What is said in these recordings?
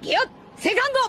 気をセカンド。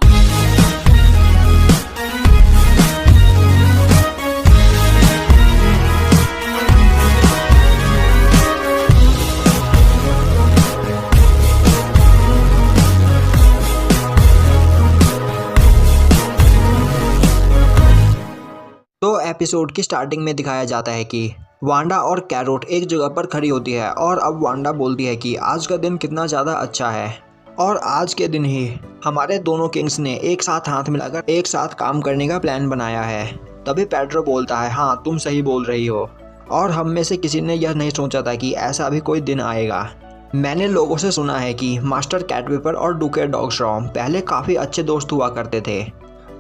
तो एपिसोड की स्टार्टिंग में दिखाया जाता है कि वांडा और कैरोट एक जगह पर खड़ी होती है और अब वांडा बोलती है कि आज का दिन कितना ज़्यादा अच्छा है और आज के दिन ही हमारे दोनों किंग्स ने एक साथ हाथ मिलाकर एक साथ काम करने का प्लान बनाया है। तभी पेड्रो बोलता है, हाँ तुम सही बोल रही हो और हम में से किसी ने यह नहीं सोचा था कि ऐसा भी कोई दिन आएगा। मैंने लोगों से सुना है कि मास्टर कैटविपर और डूके डॉगस्टॉर्म पहले काफ़ी अच्छे दोस्त हुआ करते थे,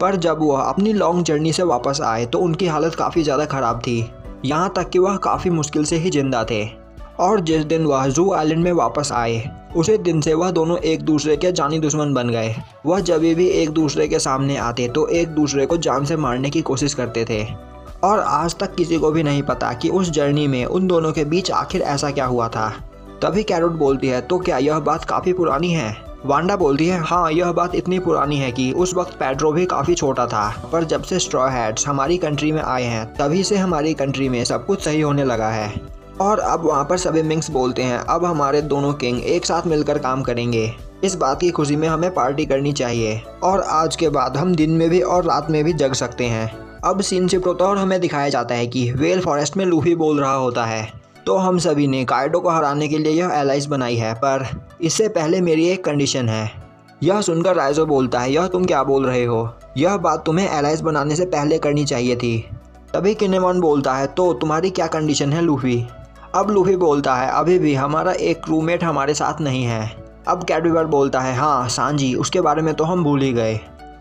पर जब वह अपनी लॉन्ग जर्नी से वापस आए तो उनकी हालत काफ़ी ज़्यादा ख़राब थी, यहाँ तक कि वह काफ़ी मुश्किल से ही जिंदा थे। और जिस दिन वह जू आइलैंड में वापस आए उसी दिन से वह दोनों एक दूसरे के जानी दुश्मन बन गए। वह जब भी एक दूसरे के सामने आते तो एक दूसरे को जान से मारने की कोशिश करते थे और आज तक किसी को भी नहीं पता कि उस जर्नी में उन दोनों के बीच आखिर ऐसा क्या हुआ था। तभी कैरोट बोलती है, तो क्या यह बात काफ़ी पुरानी है? वांडा बोलती है, हाँ यह बात इतनी पुरानी है कि उस वक्त पेड्रो भी काफ़ी छोटा था, पर जब से स्ट्रॉ हैट्स हमारी कंट्री में आए हैं तभी से हमारी कंट्री में सब कुछ सही होने लगा है। और अब वहाँ पर सभी मिंक्स बोलते हैं, अब हमारे दोनों किंग एक साथ मिलकर काम करेंगे। इस बात की खुशी में हमें पार्टी करनी चाहिए और आज के बाद हम दिन में भी और रात में भी जग सकते हैं। अब सीन शिफ्ट होता है और हमें दिखाया जाता है कि वेल फॉरेस्ट में लूफी बोल रहा होता है, तो हम सभी ने काइडो को हराने के लिए यह एलाइंस बनाई है, पर इससे पहले मेरी एक कंडीशन है। यह सुनकर राइजो बोलता है, यह तुम क्या बोल रहे हो? यह बात तुम्हें एलाइंस बनाने से पहले करनी चाहिए थी। तभी किनेमॉन बोलता है, तो तुम्हारी क्या कंडीशन है लूफी? अब लूफी बोलता है, अभी भी हमारा एक क्रूमेट हमारे साथ नहीं है। अब कैटविपर बोलता है, हाँ सांजी, उसके बारे में तो हम भूल ही गए।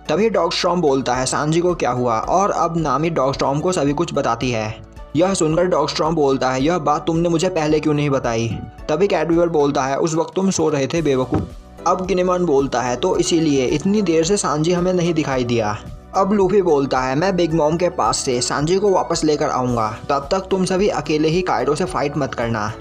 तभी डॉगस्टॉर्म बोलता है, सांजी को क्या हुआ? और अब नामी डॉगस्टॉर्म को सभी कुछ बताती है। यह सुनकर डॉगस्टॉर्म बोलता है, यह बात तुमने मुझे पहले क्यों नहीं बताई? तभी कैटविपर बोलता है, उस वक्त तुम सो रहे थे बेवकूफ़। अब किनेमॉन बोलता है, तो इसीलिए इतनी देर से सांजी हमें नहीं दिखाई दिया। अब लूफी बोलता है, मैं बिग मॉम के पास से सांजी को वापस लेकर आऊँगा, तब तक तुम सभी अकेले ही काइडो से फाइट मत करना।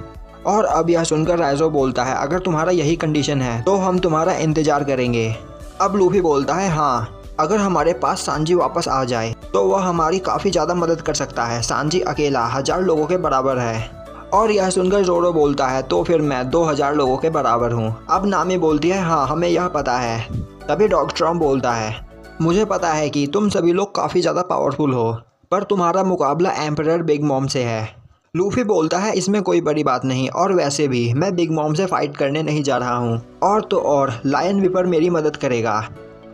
और अब यह सुनकर राइजो बोलता है, अगर तुम्हारा यही कंडीशन है तो हम तुम्हारा इंतज़ार करेंगे। अब लूफी बोलता है, हाँ अगर हमारे पास सांजी वापस आ जाए तो वह हमारी काफ़ी ज़्यादा मदद कर सकता है। सांजी अकेला 1000 लोगों के बराबर है। और यह सुनकर जोरो बोलता है, तो फिर मैं 2000 लोगों के बराबर हूँ। अब नामी बोलती है, हाँ हमें यह पता है। तभी डॉगस्टॉर्म बोलता है, मुझे पता है कि तुम सभी लोग काफ़ी ज़्यादा पावरफुल हो, पर तुम्हारा मुकाबला एम्परर बिग मॉम से है। लूफी बोलता है, इसमें कोई बड़ी बात नहीं, और वैसे भी मैं बिग मॉम से फाइट करने नहीं जा रहा हूँ, और तो और लायन विपर मेरी मदद करेगा।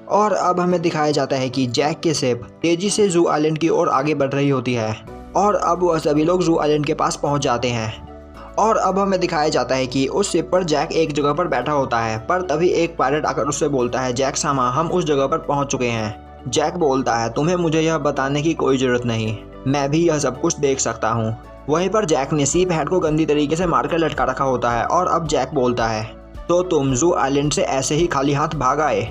और अब हमें दिखाया जाता है कि जैक की शिप तेजी से जू आइलैंड की ओर आगे बढ़ रही होती है और अब वह सभी लोग जू आइलैंड के पास पहुंच जाते हैं। और अब हमें दिखाया जाता है कि उस शिप पर जैक एक जगह पर बैठा होता है, पर तभी एक पायलट आकर उससे बोलता है, जैक सामा हम उस जगह पर पहुंच चुके हैं। जैक बोलता है, तुम्हें मुझे यह बताने की कोई ज़रूरत नहीं, मैं भी यह सब कुछ देख सकता हूँ। वहीं पर जैक ने सीप हेड को गंदी तरीके से मारकर लटका रखा होता है और अब जैक बोलता है, तो तुम जू आइलैंड से ऐसे ही खाली हाथ भाग आए?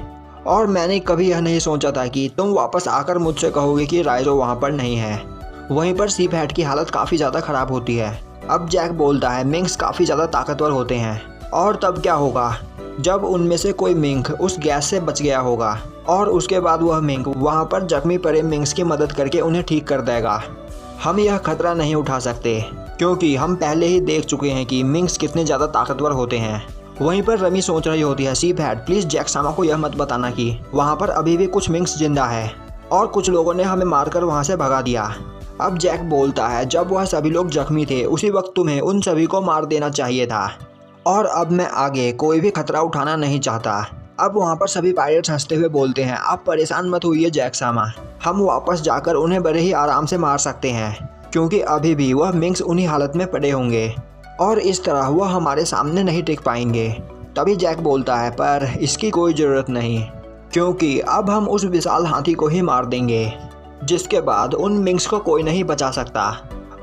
और मैंने कभी यह नहीं सोचा था कि तुम वापस आकर मुझसे कहोगे कि राइजो वहाँ पर नहीं है। वहीं पर सीप हेड की हालत काफ़ी ज़्यादा ख़राब होती है। अब जैक बोलता है, मिंक्स काफ़ी ज़्यादा ताकतवर होते हैं, और तब क्या होगा जब उनमें से कोई मिंक उस गैस से बच गया होगा और उसके बाद वह मिंक वहाँ पर जख्मी पड़े मिंक्स की मदद करके उन्हें ठीक कर देगा। हम यह खतरा नहीं उठा सकते क्योंकि हम पहले ही देख चुके हैं कि मिंक्स कितने ज़्यादा ताकतवर होते हैं। वहीं पर रमी सोच रही होती है, सीप हेड प्लीज़ जैक सामा को यह मत बताना कि वहाँ पर अभी भी कुछ मिंक्स जिंदा है और कुछ लोगों ने हमें मारकर वहाँ से भगा दिया। अब जैक बोलता है, जब वह सभी लोग जख्मी थे उसी वक्त तुम्हें उन सभी को मार देना चाहिए था, और अब मैं आगे कोई भी खतरा उठाना नहीं चाहता। अब वहाँ पर सभी पायलट्स हंसते हुए बोलते हैं, आप परेशान मत होइए जैक सामा, हम वापस जाकर उन्हें बड़े ही आराम से मार सकते हैं क्योंकि अभी भी वह मिंक्स उन्हीं हालत में पड़े होंगे और इस तरह वह हमारे सामने नहीं टिक पाएंगे। तभी जैक बोलता है, पर इसकी कोई ज़रूरत नहीं क्योंकि अब हम उस विशाल हाथी को ही मार देंगे, जिसके बाद उन मिंक्स को कोई नहीं बचा सकता।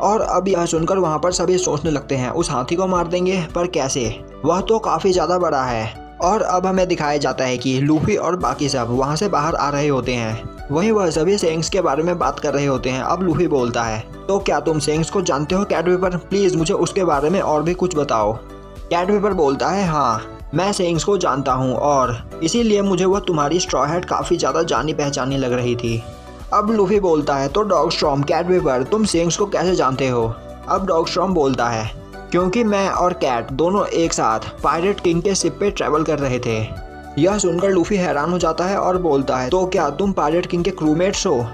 और अब यह सुनकर वहाँ पर सभी सोचने लगते हैं, उस हाथी को मार देंगे, पर कैसे? वह तो काफ़ी ज़्यादा बड़ा है। और अब हमें दिखाया जाता है कि लूफी और बाकी सब वहाँ से बाहर आ रहे होते हैं। वहीं वह सभी सेंग्स के बारे में बात कर रहे होते हैं। अब लूफी बोलता है, तो क्या तुम सेंग्स को जानते हो कैटविपर? प्लीज़ मुझे उसके बारे में और भी कुछ बताओ। कैटविपर बोलता है, हाँ मैं सेइंग्स को जानता हूँ और इसीलिए मुझे वह तुम्हारी स्ट्रॉ हैट काफ़ी ज़्यादा जानी पहचानी लग रही थी। अब लूफी बोलता है, तो डॉगस्टॉर्म, कैट वीपर, तुम सेइंग्स को कैसे जानते हो? अब डॉगस्टॉर्म बोलता है, क्योंकि मैं और कैट दोनों एक साथ पायरेट किंग के शिप पे ट्रैवल कर रहे थे। यह सुनकर लूफी हैरान हो जाता है और बोलता है, तो क्या तुम पायरेट किंग के क्रूमेट्स हो?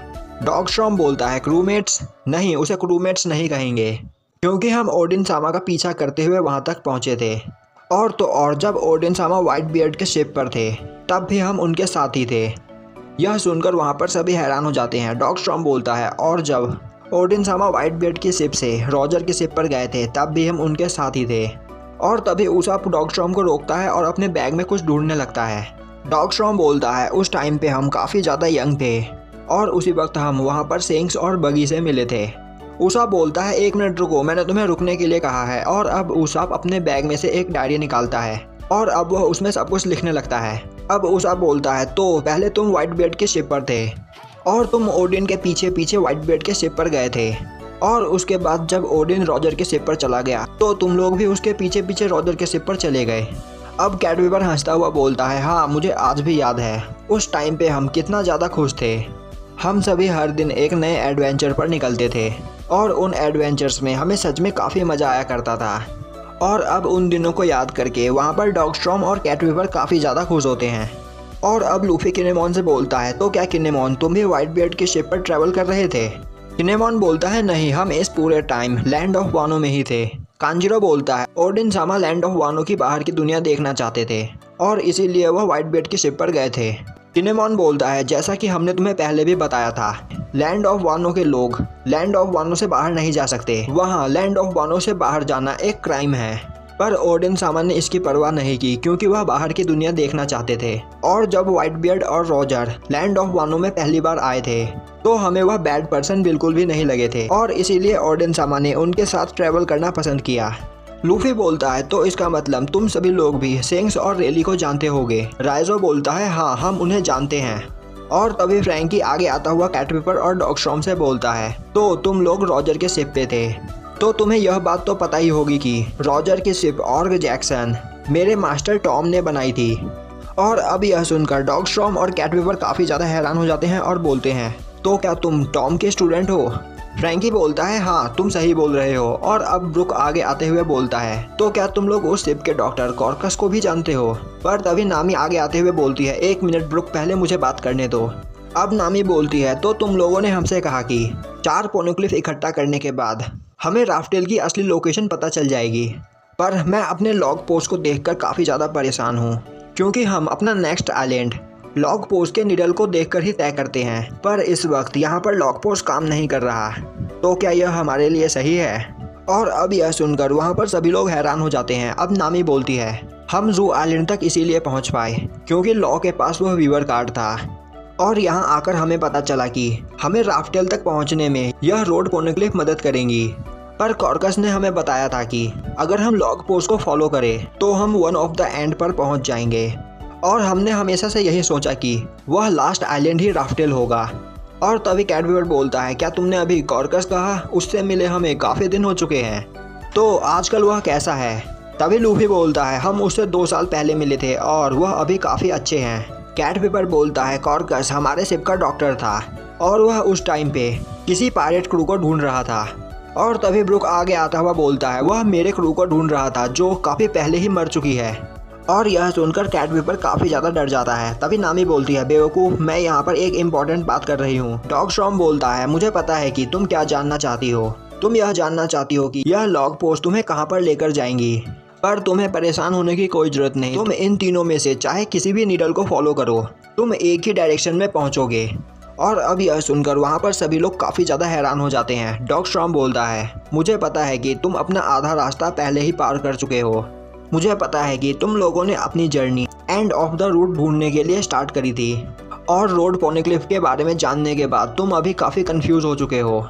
डॉगस्टॉर्म बोलता है, क्रूमेट्स नहीं, उसे क्रूमेट्स नहीं कहेंगे, क्योंकि हम ओडिन सामा का पीछा करते हुए वहां तक पहुंचे थे। और तो और जब ओडिन सामा व्हाइट बियर्ड के शिप पर थे तब भी हम उनके साथ ही थे। यह सुनकर वहां पर सभी हैरान हो जाते हैं। डॉगस्टॉर्म बोलता है, और जब ओडिन सामा व्हाइट बियर्ड की शिप से रॉजर की शिप पर गए थे तब भी हम उनके साथ ही थे। और तभी उसाप डॉगस्टॉर्म को रोकता है और अपने बैग में कुछ ढूंढने लगता है। डॉगस्टॉर्म बोलता है, उस टाइम पे हम काफ़ी ज़्यादा यंग थे और उसी वक्त हम वहाँ पर सेइंग्स और बगी से मिले थे। उसाप बोलता है, 1 मिनट रुको, मैंने तुम्हें रुकने के लिए कहा है। और अब उसाप अपने बैग में से एक डायरी निकालता है और अब वह उसमें सब कुछ लिखने लगता है। अब उसाप बोलता है, तो पहले तुम व्हाइट बियर्ड के शिप पर थे और तुम ओडिन के पीछे पीछे व्हाइट बियर्ड के शिप पर गए थे, और उसके बाद जब ओडिन रॉजर के शिप पर चला गया तो तुम लोग भी उसके पीछे पीछे रॉजर के शिप पर चले गए। अब कैट वीपर हंसता हुआ बोलता है, हाँ मुझे आज भी याद है, उस टाइम पे हम कितना ज़्यादा खुश थे। हम सभी हर दिन एक नए एडवेंचर पर निकलते थे और उन एडवेंचर्स में हमें सच में काफ़ी मज़ा आया करता था। और अब उन दिनों को याद करके वहाँ पर डॉगस्टॉर्म और कैट वीपर काफ़ी ज़्यादा खुश होते हैं। और अब लूफी किनेमॉन से बोलता है, तो क्या किनेमॉन तुम भी व्हाइट बियर्ड के शिप पर ट्रैवल कर रहे थे? किनेमॉन बोलता है, नहीं, हम इस पूरे टाइम लैंड ऑफ वानो में ही थे। कांजिरो बोलता है, ओडिन सामा लैंड ऑफ वानो की बाहर की दुनिया देखना चाहते थे और इसीलिए वह व्हाइट बियर्ड की शिप पर गए थे। किनेमॉन बोलता है, जैसा कि हमने तुम्हें पहले भी बताया था, लैंड ऑफ वानो के लोग लैंड ऑफ वानो से बाहर नहीं जा सकते। वहाँ लैंड ऑफ वानो से बाहर जाना एक क्राइम है। पर ओडिन सामा ने इसकी परवाह नहीं की क्योंकि वह बाहर की दुनिया देखना चाहते थे। और जब व्हाइट बियर्ड और रॉजर लैंड ऑफ वानो में पहली बार आए थे तो हमें वह बैड पर्सन बिल्कुल भी नहीं लगे थे और इसीलिए ओडिन सामा ने उनके साथ ट्रैवल करना पसंद किया। लूफी बोलता है, तो इसका मतलब तुम सभी लोग भी सेइंग्स और रेली को जानते होगे। राइजो बोलता है, हाँ हम उन्हें जानते हैं। और तभी फ्रैंकी आगे आता हुआ कैट वीपर और डॉगस्टॉर्म से बोलता है, तो तुम लोग रॉजर के शिप पे थे, तो तुम्हें यह बात तो पता ही होगी कि रॉजर की शिप ऑर्ग जैक्सन मेरे मास्टर टॉम ने बनाई थी। और अब यह सुनकर डॉगस्टॉर्म और कैट वीपर काफ़ी ज़्यादा हैरान हो जाते हैं और बोलते हैं, तो क्या तुम टॉम के स्टूडेंट हो? फ्रैंकी बोलता है, हाँ तुम सही बोल रहे हो। और अब ब्रुक आगे आते हुए बोलता है, तो क्या तुम लोग उस शिप के डॉक्टर कॉर्कस को भी जानते हो? पर तभी नामी आगे आते हुए बोलती है, 1 मिनट ब्रुक, पहले मुझे बात करने दो। अब नामी बोलती है, तो तुम लोगों ने हमसे कहा कि 4 पोनिक्लिफ इकट्ठा करने के बाद हमें राफ्टेल की असली लोकेशन पता चल जाएगी। पर मैं अपने लॉग पोस्ट को देखकर काफ़ी ज़्यादा परेशान हूँ, क्योंकि हम अपना नेक्स्ट आइलैंड लॉग पोस्ट के निडल को देखकर ही तय करते हैं। पर इस वक्त यहाँ पर लॉग पोस्ट काम नहीं कर रहा, तो क्या यह हमारे लिए सही है? और अब यह सुनकर वहाँ पर सभी लोग हैरान हो जाते हैं। अब नामी बोलती है, हम जू आइलैंड तक इसीलिए पहुँच पाए क्योंकि लॉ के पास वह वीवर कार्ड था, और यहाँ आकर हमें पता चला कि हमें राफ्टेल तक पहुँचने में यह रोड पोनिक्लिफ मदद करेंगी। पर कॉर्कस ने हमें बताया था कि अगर हम लॉग पोस्ट को फॉलो करें तो हम वन ऑफ द एंड पर पहुँच जाएंगे, और हमने हमेशा से यही सोचा कि वह लास्ट आइलैंड ही राफ्टेल होगा। और तभी कैट वीवर बोलता है, क्या तुमने अभी कॉर्कस कहा? उससे मिले हमें काफ़ी दिन हो चुके हैं, तो आजकल वह कैसा है? तभी लूफी बोलता है, हम उससे 2 साल पहले मिले थे और वह अभी काफ़ी अच्छे हैं। कैट वीपर बोलता है, कॉर्कस हमारे शिप का डॉक्टर था और वह उस टाइम पे किसी पायरेट क्रू को ढूंढ रहा था। और तभी ब्रुक आगे आता हुआ बोलता है, वह मेरे क्रू को ढूंढ रहा था जो काफ़ी पहले ही मर चुकी है। और यह सुनकर कैट वीपर काफ़ी ज़्यादा डर जाता है। तभी नामी बोलती है, बेवकूफ़, मैं यहाँ पर एक इम्पॉर्टेंट बात कर रही हूँ। डॉगस्टॉर्म बोलता है, मुझे पता है कि तुम क्या जानना चाहती हो। तुम यह जानना चाहती हो कि यह लॉग पोस्ट तुम्हें कहाँ पर लेकर जाएंगी। पर तुम्हें परेशान होने की कोई ज़रूरत नहीं। तुम इन तीनों में से चाहे किसी भी नीडल को फॉलो करो, तुम एक ही डायरेक्शन में पहुँचोगे। और अब यह सुनकर वहाँ पर सभी लोग काफ़ी ज़्यादा हैरान हो जाते हैं। डॉगस्टॉर्म बोलता है, मुझे पता है कि तुम अपना आधा रास्ता पहले ही पार कर चुके हो। मुझे पता है कि तुम लोगों ने अपनी journey end of the route ढूंढने के लिए स्टार्ट करी थी, और रोड पोनिक्लिफ के बारे में जानने के बाद तुम अभी काफ़ी कंफ्यूज हो चुके हो।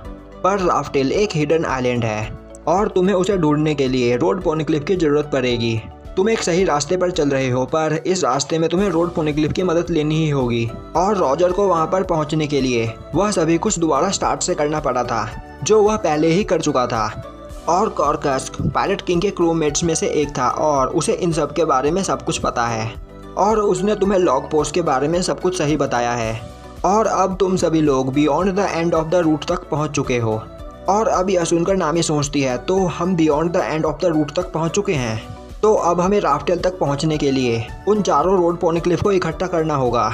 पर राफ्टेल एक हिडन आइलैंड है और तुम्हें उसे ढूंढने के लिए रोड पोनिक्लिफ की ज़रूरत पड़ेगी। तुम एक सही रास्ते पर चल रहे हो, पर इस रास्ते में तुम्हें रोड पोनिक्लिफ की मदद लेनी ही होगी। और रॉजर को वहाँ पर पहुँचने के लिए वह सभी कुछ दोबारा स्टार्ट से करना पड़ा था, जो वह पहले ही कर चुका था। और कॉर्कस पायरेट किंग के क्रूमेट्स में से एक था और उसे इन सब के बारे में सब कुछ पता है और उसने तुम्हें लॉग पोस्ट के बारे में सब कुछ सही बताया है। और अब तुम सभी लोग beyond the end of the route तक पहुंच चुके हो। और अब यह सुनकर नामी सोचती है तो हम beyond the end of the route तक पहुंच चुके हैं, तो अब हमें राफ्टेल तक पहुंचने के लिए उन चारों रोड पोनीक्लिफ को इकट्ठा करना होगा।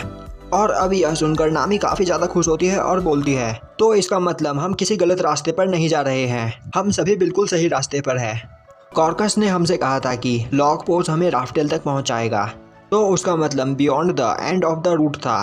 और अब यह सुनकर नामी काफ़ी ज़्यादा खुश होती है और बोलती है तो इसका मतलब हम किसी गलत रास्ते पर नहीं जा रहे हैं, हम सभी बिल्कुल सही रास्ते पर है। कॉर्कस ने हमसे कहा था कि लॉग पोस्ट हमें राफ्टेल तक पहुंचाएगा, तो उसका मतलब beyond the end of the route था।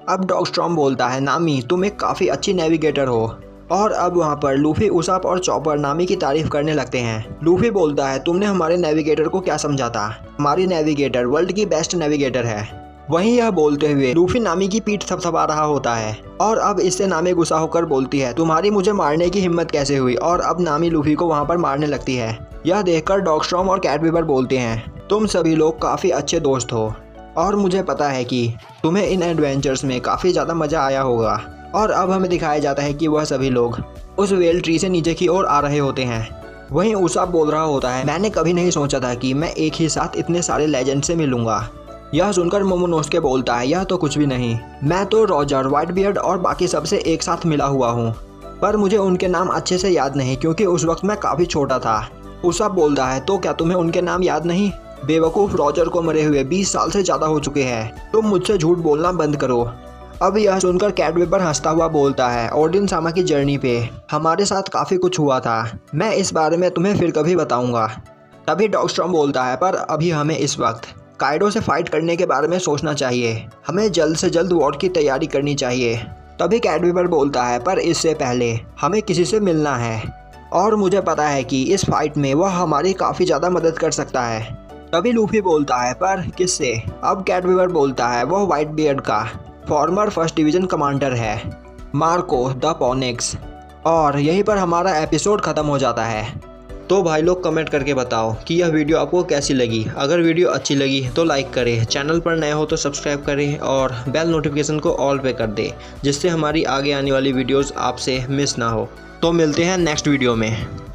अब डॉगस्टॉर्म बोलता है नामी तुम एक काफ़ी अच्छी नेविगेटर हो। और अब वहाँ पर लूफी, उसाप और चॉपर नामी की तारीफ करने लगते हैं। लूफी बोलता है तुमने हमारे नेविगेटर को क्या समझा था, हमारी नेविगेटर वर्ल्ड की बेस्ट नेविगेटर है। वहीं यह बोलते हुए लूफी नामी की पीठ थपथपा रहा होता है और अब इससे नामी गुस्सा होकर बोलती है तुम्हारी मुझे मारने की हिम्मत कैसे हुई। और अब नामी लूफी को वहाँ पर मारने लगती है। यह देखकर डॉगस्टॉर्म और कैटवीवर बोलते हैं तुम सभी लोग काफ़ी अच्छे दोस्त हो और मुझे पता है कि तुम्हें इन एडवेंचर्स में काफ़ी ज़्यादा मज़ा आया होगा। और अब हमें दिखाया जाता है कि वह सभी लोग उस वेल ट्री से नीचे की ओर आ रहे होते हैं। वहीं उसाप बोल रहा होता है मैंने कभी नहीं सोचा था कि मैं एक ही साथ इतने सारे लेजेंड से मिलूंगा। यह सुनकर मोमोनोसुके बोलता है यह तो कुछ भी नहीं, मैं तो रॉजर, व्हाइट बियर्ड और बाकी सबसे एक साथ मिला हुआ हूँ, पर मुझे उनके नाम अच्छे से याद नहीं क्योंकि उस वक्त मैं काफ़ी छोटा था। उसाप बोलता है तो क्या तुम्हें उनके नाम याद नहीं? बेवकूफ़, रॉजर को मरे हुए 20 साल से ज़्यादा हो चुके हैं, तुम मुझसे झूठ बोलना बंद करो। अब यह सुनकर कैटवीवर हंसता हुआ बोलता है ओडिन सामा की जर्नी पे हमारे साथ काफ़ी कुछ हुआ था, मैं इस बारे में तुम्हें फिर कभी बताऊंगा। तभी डॉगस्टॉर्म बोलता है पर अभी हमें इस वक्त काइडो से फाइट करने के बारे में सोचना चाहिए, हमें जल्द से जल्द वॉर की तैयारी करनी चाहिए। तभी कैटवीवर बोलता है पर इससे पहले हमें किसी से मिलना है और मुझे पता है कि इस फाइट में वह हमारी काफ़ी ज़्यादा मदद कर सकता है। तभी लूफी बोलता है पर किससे? अब कैटवीवर बोलता है वह व्हाइट बियर्ड का फॉर्मर फर्स्ट डिवीज़न कमांडर है, मार्को द पोनिक्स। और यहीं पर हमारा एपिसोड ख़त्म हो जाता है। तो भाई लोग कमेंट करके बताओ कि यह वीडियो आपको कैसी लगी। अगर वीडियो अच्छी लगी तो लाइक करें, चैनल पर नए हो तो सब्सक्राइब करें और बेल नोटिफिकेशन को ऑल पे कर दें, जिससे हमारी आगे आने वाली वीडियोस आपसे मिस ना हो। तो मिलते हैं नेक्स्ट वीडियो में।